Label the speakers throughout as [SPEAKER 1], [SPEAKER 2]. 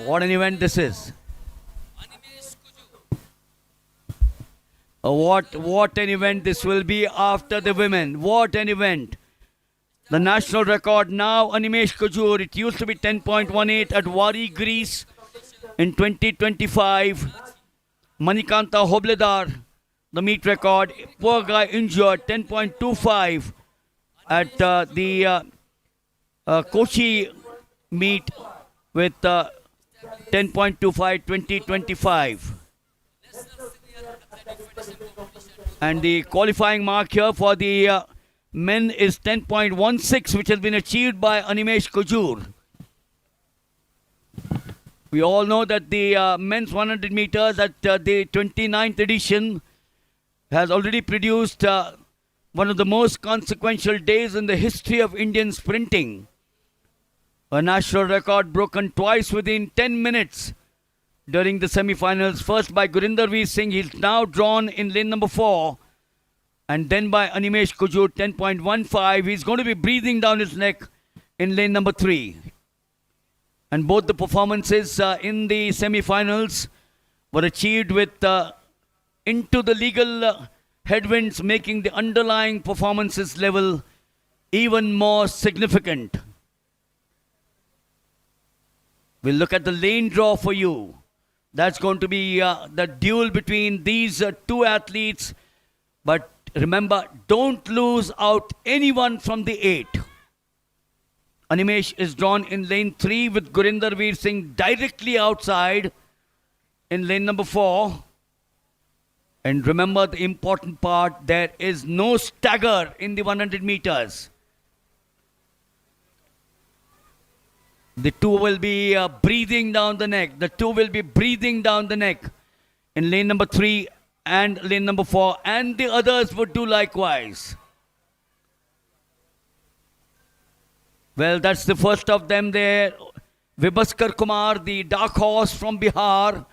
[SPEAKER 1] What an event this is. What an event this will be after the women. What an event. The national record now, Animesh Kujur. It used to be 10.18 at Wari, Greece in 2025. Manikanta Hobledar, the meet record. Poor guy injured, 10.25 at the Kochi meet with 10.25 2025. And the qualifying mark here for the men is 10.16, which has been achieved by Animesh Kujur. We all know that the men's 100 meters at the 29th edition has already produced one of the most consequential days in the history of Indian sprinting. A national record broken twice within 10 minutes during the semi-finals. First by Gurinder Veer Singh, he's now drawn in lane number 4. And then by Animesh Kujur, 10.15. He's going to be breathing down his neck in lane number 3. And both the performances in the semi-finals were achieved with into the legal headwinds, making the underlying performances level even more significant. We'll look at the lane draw for you. That's going to be the duel between these two athletes. But remember, don't lose out anyone from the 8. Animesh is drawn in lane 3 with Gurinder Veer Singh directly outside in lane number 4. And remember the important part, there is no stagger in the 100 meters. The two will be breathing down the neck. The two will be breathing down the neck in lane number 3 and lane number 4. And the others would do likewise. Well, that's the first of them there. Vibhaskar Kumar, the dark horse from Bihar.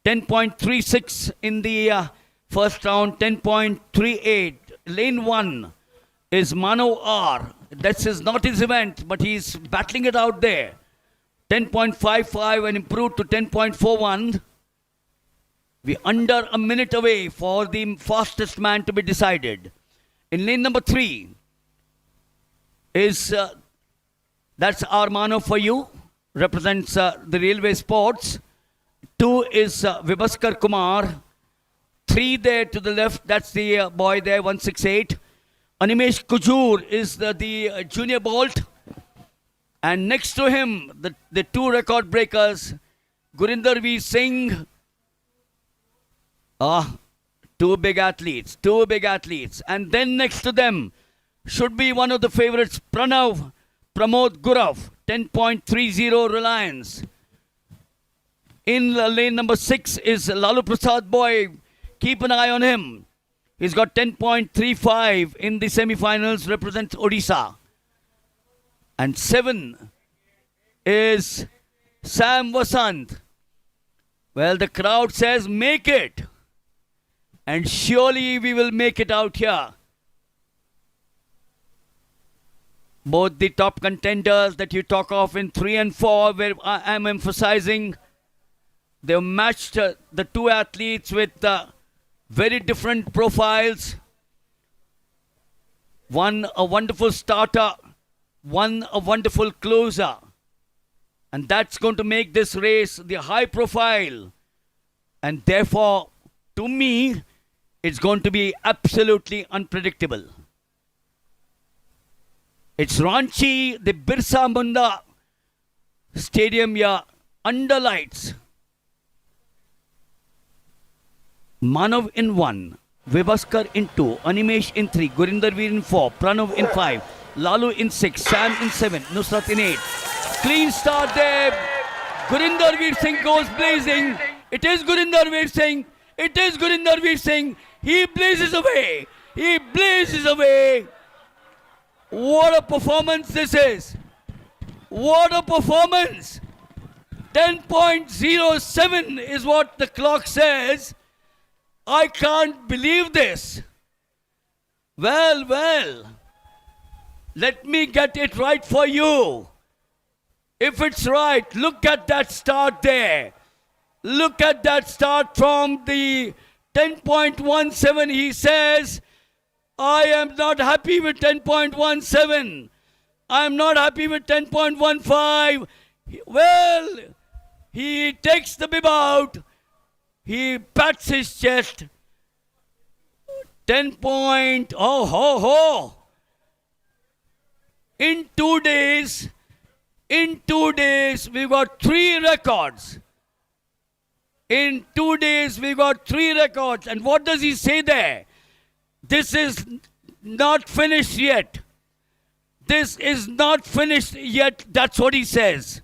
[SPEAKER 1] 10.36 in the first round. 10.38. Lane 1 is Manav R. That's not his event, but he's battling it out there. 10.55 and improved to 10.41. We're under a minute away for the fastest man to be decided. In lane number 3 is, that's Armano for you, represents the railway sports. 2 is Vibhaskar Kumar. 3 there to the left, that's the boy there, 168. Animesh Kujur is the junior bolt. And next to him, the two record breakers, Gurinder Veer Singh. Two big athletes. And then next to them should be one of the favorites, Pramod Gurav, 10.30 Reliance. In lane number 6 is Lalu Prasad Boy. Keep an eye on him. He's got 10.35 in the semi-finals, represents Odisha. And 7 is Sam Vasant. Well, the crowd says, make it. And surely we will make it out here. Both the top contenders that you talk of in 3 and 4, where I am emphasizing, they've matched the two athletes with very different profiles. One a wonderful starter, one a wonderful closer. And that's going to make this race the high profile. And therefore, to me, it's going to be absolutely unpredictable. It's Ranchi, the Birsa Munda Stadium here, under lights. Manav in 1, Vibhaskar in 2, Animesh in 3, Gurinder Veer in 4, Pranav in 5, Lalu in 6, Sam in 7, Nusrat in 8. Clean start there. Gurinder Veer Singh goes blazing. It is Gurinder Veer Singh. It is Gurinder Veer Singh. He blazes away. He blazes away. What a performance this is. What a performance. 10.07 is what the clock says. I can't believe this. Well, let me get it right for you. If it's right, look at that start there. Look at that start from the 10.17. He says, I am not happy with 10.17. I am not happy with 10.15. Well, he takes the bib out. He pats his chest. 10 point. Oh, ho, ho. In 2 days, we got 3 records. In 2 days, we got 3 records. And what does he say there? This is not finished yet. This is not finished yet. That's what he says.